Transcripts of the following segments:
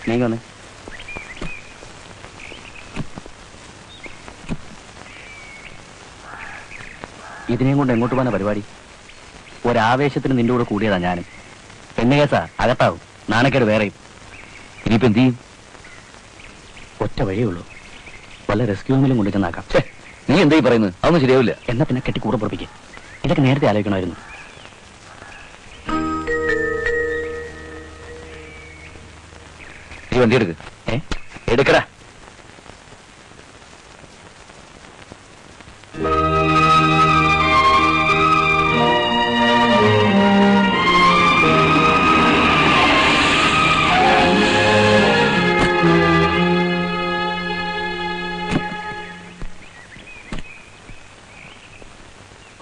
നീ വന്ന്. ഇതിനെയും കൊണ്ട് എങ്ങോട്ട് പോകാനാ പരിപാടി? ഒരാവേശത്തിന് നിന്റെ കൂടെ കൂടിയതാ ഞാനും. പെണ്ണ് കേസാ, അകത്താവും. നാണക്കേട് വേറെയും. ഇനിയിപ്പോ എന്ത് ചെയ്യും? ഒറ്റ വഴിയേ ഉള്ളൂ. വല്ല റെസ്ക്യൂ ഹോമിലും കൊണ്ടു ചെന്നാക്കാം. നീ എന്തായി പറയുന്നത്? അതൊന്നും ശരിയാവില്ല. എന്നാ പിന്നെ കെട്ടി കൂടെ പുറപ്പിക്കും. ഇതൊക്കെ നേരത്തെ ആലോചിക്കണമായിരുന്നു. ഈ വണ്ടി എടുക്ക്. എടുക്കടാ.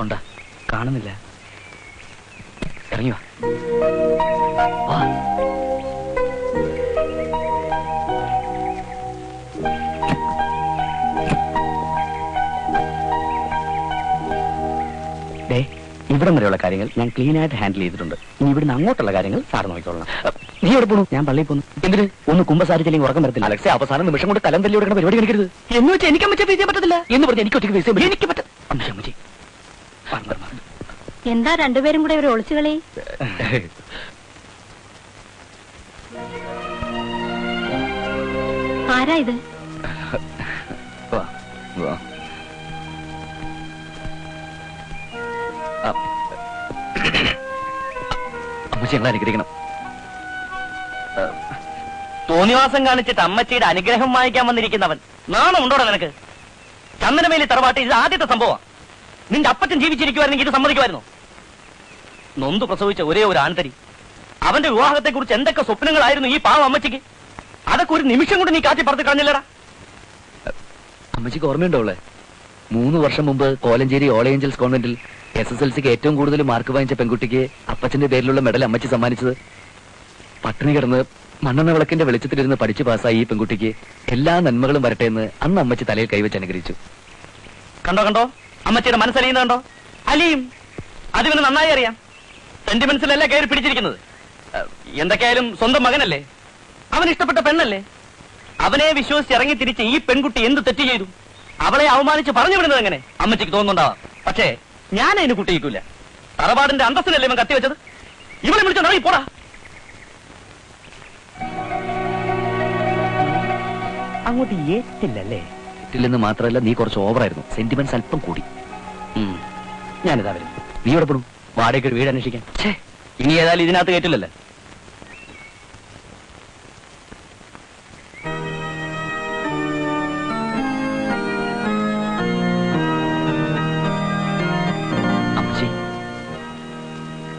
ഉണ്ടാ കാണുന്നില്ല. ഇറങ്ങി വാ. ഇവിടം വരെയുള്ള കാര്യങ്ങൾ ഞാൻ ക്ലീൻ ആയിട്ട് ഹാൻഡിൽ ചെയ്തിട്ടുണ്ട്. ഇനി ഇവിടുന്ന് അങ്ങോട്ടുള്ള കാര്യങ്ങൾ സാർ നോക്കിക്കൊള്ളണം. നീ എവിടെ പോണു? ഞാൻ പള്ളിയിൽ പോന്നു. എന്തിന്? ഒന്ന് കുമ്പസാരിച്ചില്ലെങ്കിൽ ഉറക്കം വരത്തില്ല. അലക്സെ, അവസാനം നിമിഷം കൊണ്ട് കലം തല്ലി കൊടുക്കുന്ന പരിപാടി കാണിക്കരുത്. എന്ന് വെച്ചാൽ എനിക്ക് അമ്മച്ചി ഫേസ് ചെയ്യാൻ പറ്റത്തില്ല എന്ന് പറഞ്ഞ് എനിക്ക് ഒറ്റയ്ക്ക് ഫേസ് ചെയ്യാൻ എനിക്ക് പറ്റും. അമ്മച്ചി എന്താ രണ്ടുപേരും കൂടെ ഒരു ഒളിച്ചുകളി? ആരാ ഇത്? അമ്മച്ചി ഞങ്ങളെ അനുഗ്രഹിക്കണം. തോന്നിവാസം കാണിച്ചിട്ട് അമ്മച്ചിയുടെ അനുഗ്രഹം വാങ്ങിക്കാൻ വന്നിരിക്കുന്നവൻ നാണം ഉണ്ടോടെ നിനക്ക്? ചന്ദനമേലി തറവാട്ട് ഇത് ആദ്യത്തെ സംഭവം. നിന്റെ അപ്പച്ചൻ ജീവിച്ചിരിക്കുവായിരുന്നെങ്കിൽ ഇത് സമ്മതിക്കുമായിരുന്നു? നൊന്തു പ്രസവിച്ച ഒരേ ഒരു ആൺതരി. അവന്റെ വിവാഹത്തെ കുറിച്ച് എന്തൊക്കെ സ്വപ്നങ്ങളായിരുന്നു ഈ പാവം അമ്മച്ചിക്ക്. അതൊക്കെ ഒരു നിമിഷം കൊണ്ട് നീ കാറ്റി പറത്ത് കളഞ്ഞില്ലടാ. അമ്മച്ചിക്ക് ഓർമ്മയുണ്ടോ? 3 വർഷം മുമ്പ് കോലഞ്ചേരി ഓൾ ഏഞ്ചൽസ് കോൺവെന്റിൽ SSLCക്ക് ഏറ്റവും കൂടുതൽ മാർക്ക് വാങ്ങിച്ച പെൺകുട്ടിക്ക് അപ്പച്ചന്റെ പേരിലുള്ള മെഡൽ അമ്മച്ചി സമ്മാനിച്ചത്. പട്ടിണി കിടന്ന് മണ്ണെണ്ണ വിളക്കിന്റെ വെളിച്ചത്തിലിരുന്ന് പഠിച്ചു പാസ്സായി ഈ പെൺകുട്ടിക്ക് എല്ലാ നന്മകളും വരട്ടെ എന്ന് അന്ന് അമ്മച്ചി തലയിൽ കൈവച്ച് അനുഗ്രഹിച്ചു. കണ്ടോ കണ്ടോ അമ്മച്ചിയുടെ മനസ്സലിയുന്നുണ്ടോ? അലിയും. അതിവന് നന്നായി അറിയാം. സെന്റിമെന്റ്സിലല്ലേ കയറി പിടിച്ചിരിക്കുന്നത്. എന്തൊക്കെയായാലും സ്വന്തം മകനല്ലേ, അവൻ ഇഷ്ടപ്പെട്ട പെണ്ണല്ലേ. അവനെ വിശ്വസിച്ച് ഇറങ്ങി തിരിച്ച് ഈ പെൺകുട്ടി എന്ത് തെറ്റ് ചെയ്തു? അവളെ അവമാനിച്ച് പറഞ്ഞു വിടുന്നത് എങ്ങനെ അമ്മച്ചിക്ക് തോന്നുന്നുണ്ടാവാം. പക്ഷേ ഞാൻ അതിന് കുട്ടിയിക്കൂല. തറവാടിന്റെ അന്തസ്സിനല്ലേ ഇവൻ കത്തിവെച്ചത്. ഇവളെ വിളിച്ചോ ഇറങ്ങി പോടാ. അങ്ങോട്ട് ഏറ്റില്ലല്ലേ? ഏറ്റില്ലെന്ന് മാത്രമല്ല, നീ കുറച്ച് ഓവറായിരുന്നു. സെന്റിമെന്റ്സ് അല്പം കൂടി. ഞാനിതാ വരും. നീ എവിടെ പെടും? വാടകയ്ക്ക് ഒരു വീട് അന്വേഷിക്കാൻ. ഇനി ഏതായാലും ഇതിനകത്ത് കയറ്റില്ലല്ലേ.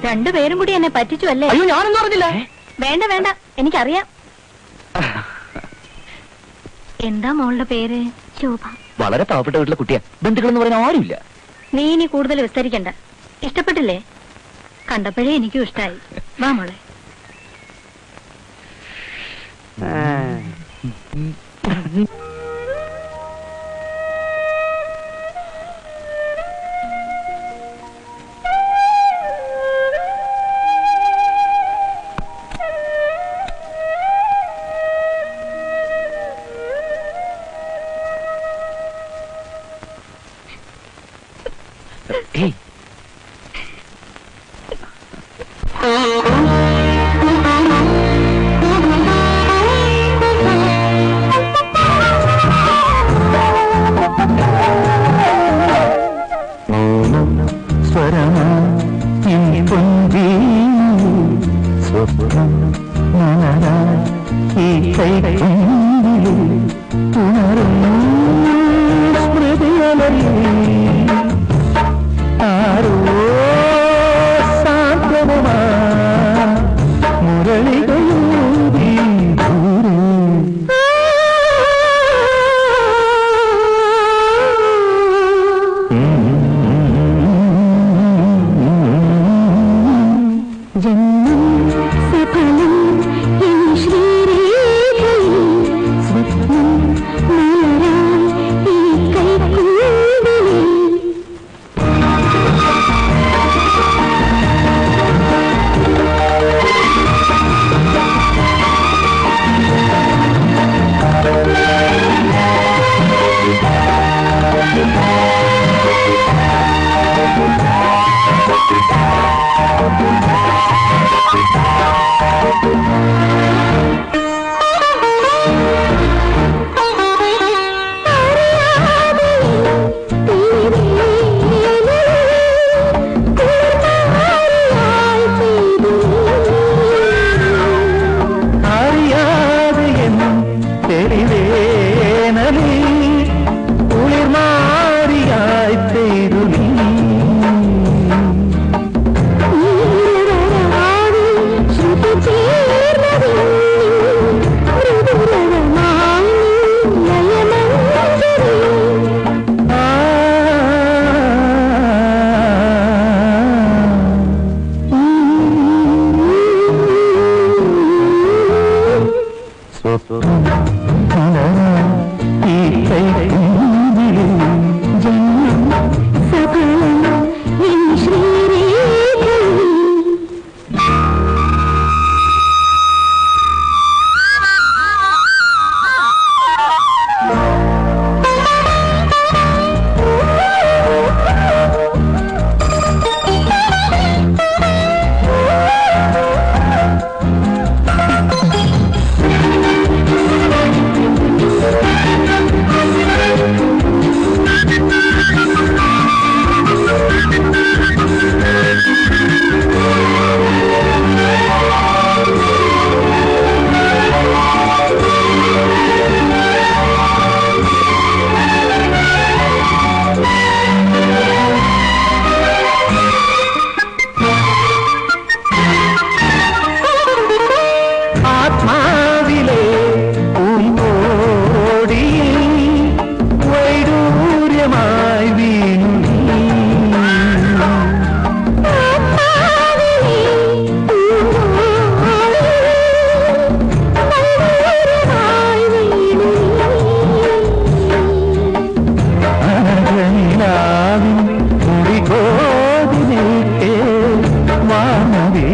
രണ്ടുപേരും കൂടി എന്നെ പറ്റിച്ചു അല്ലേ? അയ്യോ, ഞാനൊന്നും അറിഞ്ഞില്ല. വേണ്ട വേണ്ട, എനിക്കറിയാം. എന്താ മോളുടെ പേര്? ശോഭ. വളരെ പാവപ്പെട്ട വീട്ടിലെ കുട്ടിയാ. ബന്ധുക്കളെന്ന് പറയാൻ ആരുമില്ല. നീ ഇനി കൂടുതൽ വിസ്തരിക്കണ്ട. ഇഷ്ടപ്പെട്ടില്ലേ? കണ്ടപ്പോഴേ എനിക്കും ഇഷ്ടായി. വാ മോളെ.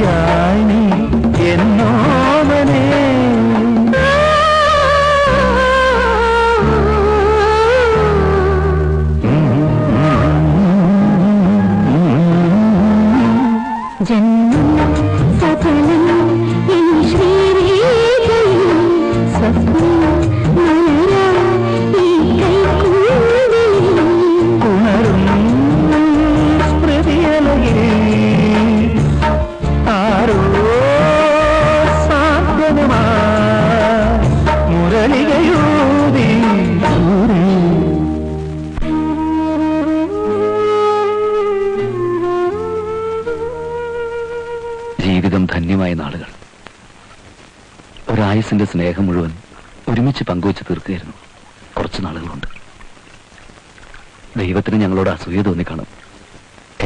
മതിയായി നീ എന്നോമനേ. ജന്മം സഫലം ഈ ശ്രീരേഖയിൽ സ്വപ്നം മലരാ ഈ കൈക്കുമ്പിളിൽ ഉണരും സ്മൃതിയലയിൽ ആരോ സാന്ത്വനമാ മുരളികയൂതി ദൂരെ. ജീവിതം ധന്യമായ നാളുകൾ. ഒരായുസിന്റെ സ്നേഹം മുഴുവൻ ഒരുമിച്ച് പങ്കുവച്ച് തീർക്കുകയായിരുന്നു കുറച്ചു നാളുകൾ കൊണ്ട്. ദൈവത്തിന് ഞങ്ങളോട് അസൂയ തോന്നിക്കാണും.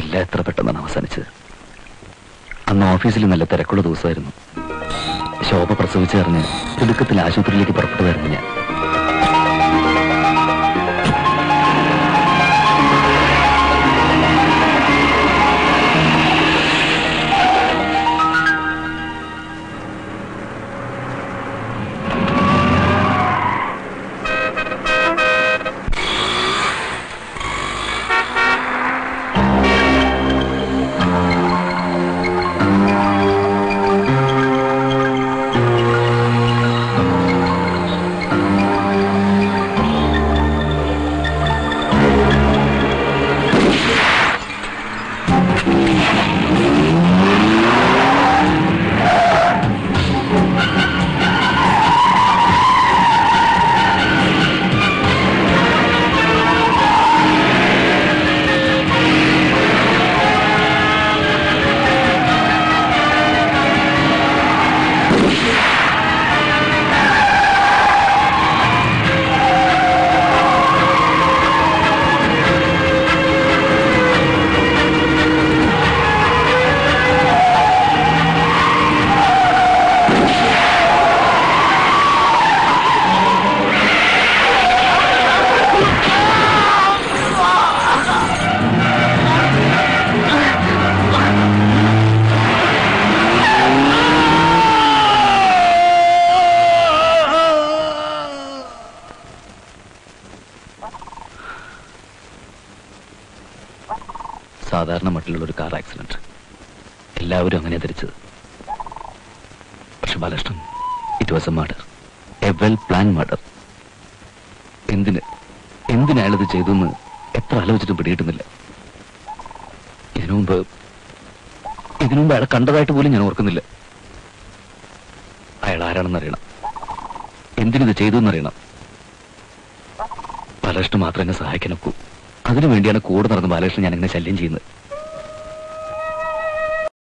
എല്ലാം എത്ര പെട്ടെന്നാണ് അവസാനിച്ചത്. അന്ന് ഓഫീസിൽ നല്ല തിരക്കുള്ള ദിവസമായിരുന്നു. ശോഭ പ്രസവിച്ചറിഞ്ഞ് തിടുക്കത്തിൽ ആശുപത്രിയിലേക്ക് പുറപ്പെട്ടതായിരുന്നു ഞാൻ. സാധാരണ മട്ടിലുള്ള ഒരു കാർ ആക്സിഡന്റ്. എല്ലാവരും അങ്ങനെ ധരിച്ചത്. പക്ഷെ Balakrishnan, it was a murder, a well plan murder. എന്തിനയാളത് ചെയ്തെന്ന് എത്ര ആലോചിച്ചിട്ടും പിടികിട്ടുന്നില്ല. ഇതിനു മുമ്പ് അയാളെ കണ്ടതായിട്ട് പോലും ഞാൻ ഓർക്കുന്നില്ല. അയാൾ ആരാണെന്നറിയണം, എന്തിനിത് ചെയ്തു എന്നറിയണം. ബാലകൃഷ്ണൻ മാത്രം എന്നെ സഹായിക്കാൻ ഒക്കൂ. അതിനു വേണ്ടിയാണ് കൂടെ നടന്ന് ബാലകൃഷ്ണൻ ഞാൻ എന്നെ ശല്യം ചെയ്യുന്നത്.